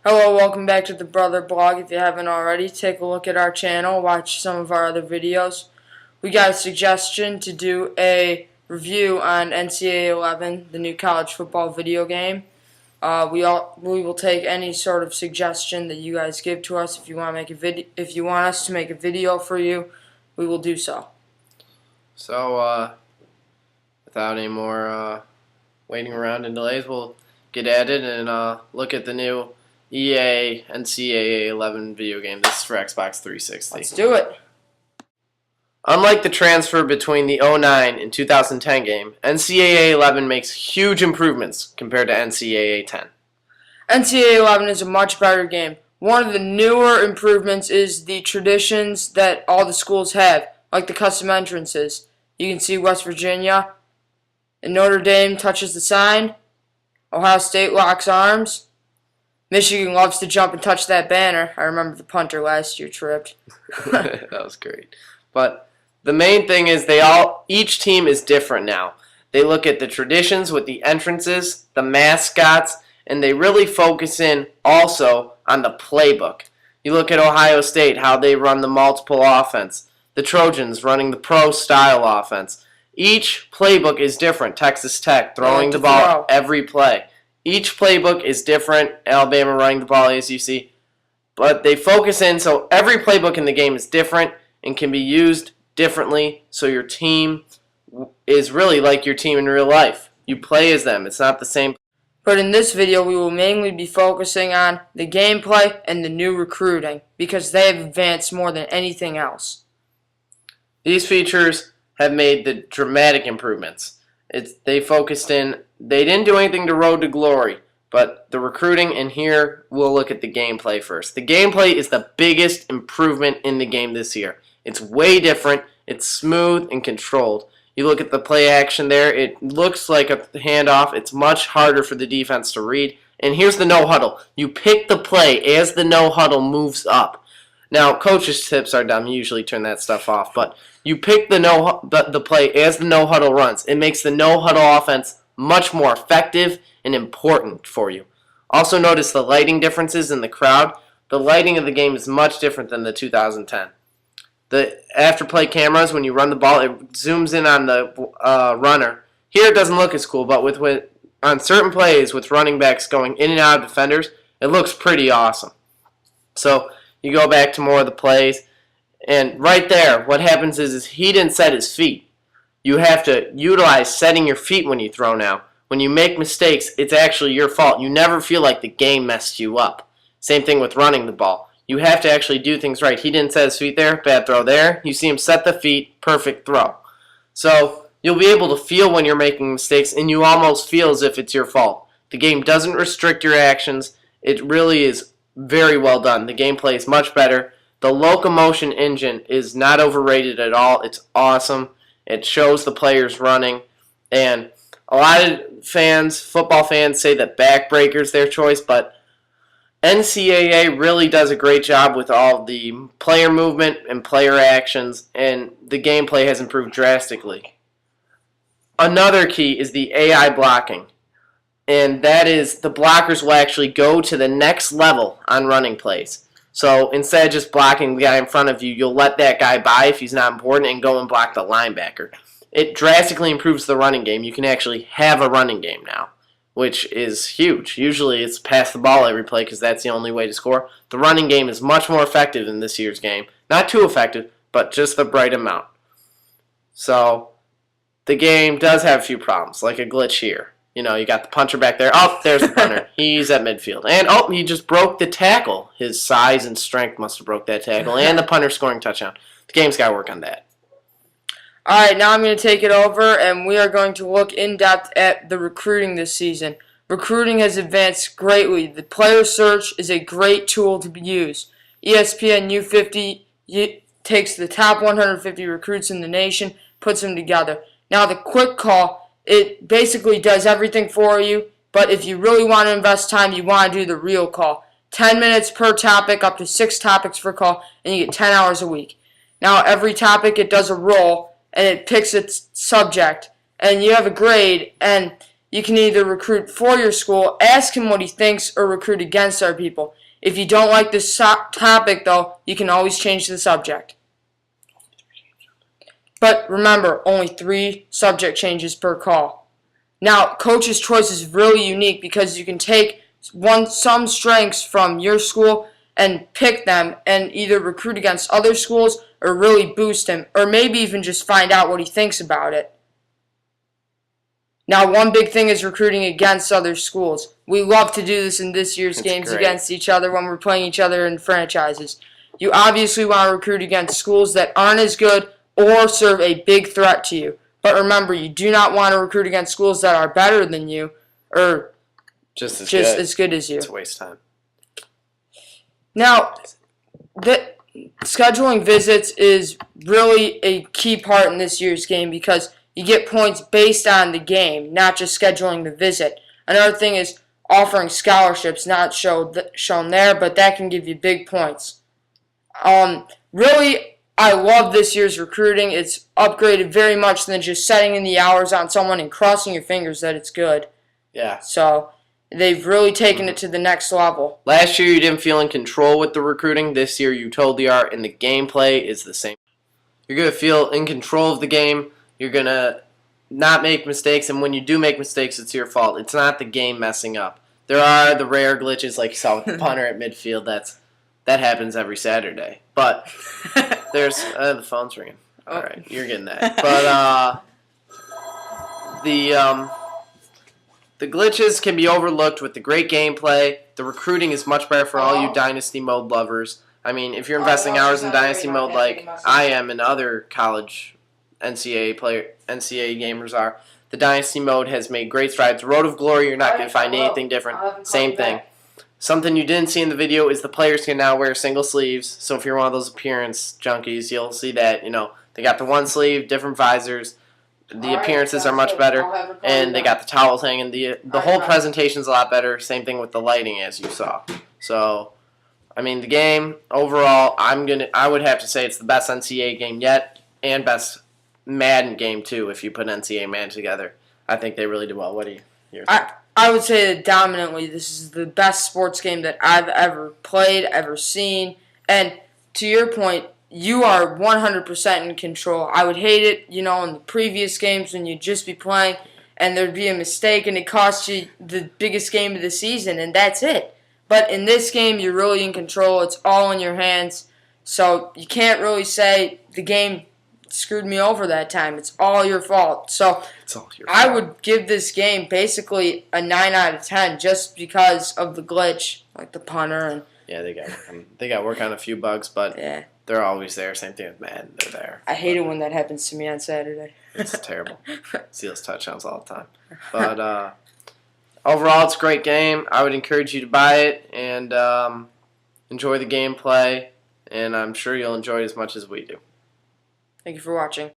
Hello, welcome back to the Brother Blog. If you haven't already, take a look at our channel, watch some of our other videos. We got a suggestion to do a review on NCAA 11, the new college football video game. We will take any sort of suggestion that you guys give to us. If you want us to make a video for you, we will do so. So, without any more waiting around and delays, we'll get at it and look at the new EA NCAA 11 video game. This is for Xbox 360. Let's do it. Unlike the transfer between the 09 and 2010 game, NCAA 11 makes huge improvements compared to NCAA 10. NCAA 11 is a much better game. One of the newer improvements is the traditions that all the schools have, like the custom entrances. You can see West Virginia and Notre Dame touches the sign. Ohio State locks arms. Michigan loves to jump and touch that banner. I remember the punter last year tripped. That was great. But the main thing is each team is different now. They look at the traditions with the entrances, the mascots, and they really focus in also on the playbook. You look at Ohio State, how they run the multiple offense. The Trojans running the pro-style offense. Each playbook is different. Texas Tech throwing the ball every play. Each playbook is different. Alabama running the ball, as you see. But they focus in, so every playbook in the game is different and can be used differently, so your team is really like your team in real life. You play as them. It's not the same. But in this video, we will mainly be focusing on the gameplay and the new recruiting, because they have advanced more than anything else. These features have made the dramatic improvements. They focused in. They didn't do anything to Road to Glory, but the recruiting, and here we'll look at the gameplay first. The gameplay is the biggest improvement in the game this year. It's way different. It's smooth and controlled. You look at the play action there. It looks like a handoff. It's much harder for the defense to read. And here's the no huddle. You pick the play as the no huddle moves up. Now, coaches' tips are dumb. You usually turn that stuff off, but you pick the play as the no huddle runs. It makes the no huddle offense much more effective and important for you. Also notice the lighting differences in the crowd. The lighting of the game is much different than the 2010. The after-play cameras, when you run the ball, it zooms in on the runner. Here it doesn't look as cool, but on certain plays with running backs going in and out of defenders, it looks pretty awesome. So you go back to more of the plays, and right there, what happens is he didn't set his feet. You have to utilize setting your feet when you throw now. When you make mistakes, it's actually your fault. You never feel like the game messed you up. Same thing with running the ball. You have to actually do things right. He didn't set his feet there, bad throw there. You see him set the feet, perfect throw. So you'll be able to feel when you're making mistakes, and you almost feel as if it's your fault. The game doesn't restrict your actions. It really is very well done. The gameplay is much better. The locomotion engine is not overrated at all. It's awesome. It shows the players running, and a lot of fans, football fans, say that backbreaker is their choice, but NCAA really does a great job with all the player movement and player actions, and the gameplay has improved drastically. Another key is the AI blocking, and that is the blockers will actually go to the next level on running plays. So instead of just blocking the guy in front of you, you'll let that guy by if he's not important and go and block the linebacker. It drastically improves the running game. You can actually have a running game now, which is huge. Usually it's pass the ball every play because that's the only way to score. The running game is much more effective in this year's game. Not too effective, but just the right amount. So the game does have a few problems, like a glitch here. You know, you got the punter back there. Oh, there's the punter. He's at midfield. And, oh, he just broke the tackle. His size and strength must have broke that tackle. And the punter scoring touchdown. The game's got to work on that. All right, now I'm going to take it over, and we are going to look in depth at the recruiting this season. Recruiting has advanced greatly. The player search is a great tool to use. ESPN U50 takes the top 150 recruits in the nation, puts them together. Now the quick call, it basically does everything for you, but if you really want to invest time, you want to do the real call. 10 minutes per topic, up to 6 topics per call, and you get 10 hours a week. Now every topic, it does a roll, and it picks its subject, and you have a grade, and you can either recruit for your school, ask him what he thinks, or recruit against our people. If you don't like this topic, though, you can always change the subject. But remember, only 3 subject changes per call. Now, coach's choice is really unique because you can take some strengths from your school and pick them and either recruit against other schools or really boost him, or maybe even just find out what he thinks about it. Now, one big thing is recruiting against other schools. We love to do this in this year's games against each other when we're playing each other in franchises. You obviously want to recruit against schools that aren't as good or serve a big threat to you. But remember, you do not want to recruit against schools that are better than you or just as good as you. It's a waste of time. Now, scheduling visits is really a key part in this year's game because you get points based on the game, not just scheduling the visit. Another thing is offering scholarships, not shown there, but that can give you big points. Really, I love this year's recruiting. It's upgraded very much than just setting in the hours on someone and crossing your fingers that it's good. Yeah. So they've really taken it to the next level. Last year you didn't feel in control with the recruiting. This year you totally are, and the gameplay is the same. You're going to feel in control of the game. You're going to not make mistakes, and when you do make mistakes, it's your fault. It's not the game messing up. There are the rare glitches like you saw with the punter at midfield. That happens every Saturday. But there's the phone's ringing. Oh. All right, you're getting that. But the glitches can be overlooked with the great gameplay. The recruiting is much better for all you Dynasty Mode lovers. I mean, if you're investing hours in Dynasty Mode like I am and other college NCAA gamers are, the Dynasty Mode has made great strides. Road of Glory, you're not going to find anything different. Same thing. Something you didn't see in the video is the players can now wear single sleeves. So if you're one of those appearance junkies, you'll see that, they got the one sleeve, different visors. The appearances are much better, and they got the towels hanging. The whole presentation's a lot better. Same thing with the lighting, as you saw. So, I mean, the game overall, I would have to say it's the best NCAA game yet, and best Madden game too. If you put NCAA Madden together, I think they really do well. What do you think? I would say that dominantly, this is the best sports game that I've ever played, ever seen. And to your point, you are 100% in control. I would hate it, in the previous games when you'd just be playing and there'd be a mistake and it cost you the biggest game of the season, and that's it. But in this game, you're really in control. It's all in your hands. So you can't really say the game screwed me over that time. It's all your fault. So it's all your fault. I would give this game basically a 9 out of 10 just because of the glitch, like the punter. And yeah, they got work on a few bugs, but yeah. They're always there. Same thing with Madden. They're there. I hate it when that happens to me on Saturday. It's terrible. See those touchdowns all the time. But overall, it's a great game. I would encourage you to buy it and enjoy the gameplay. And I'm sure you'll enjoy it as much as we do. Thank you for watching.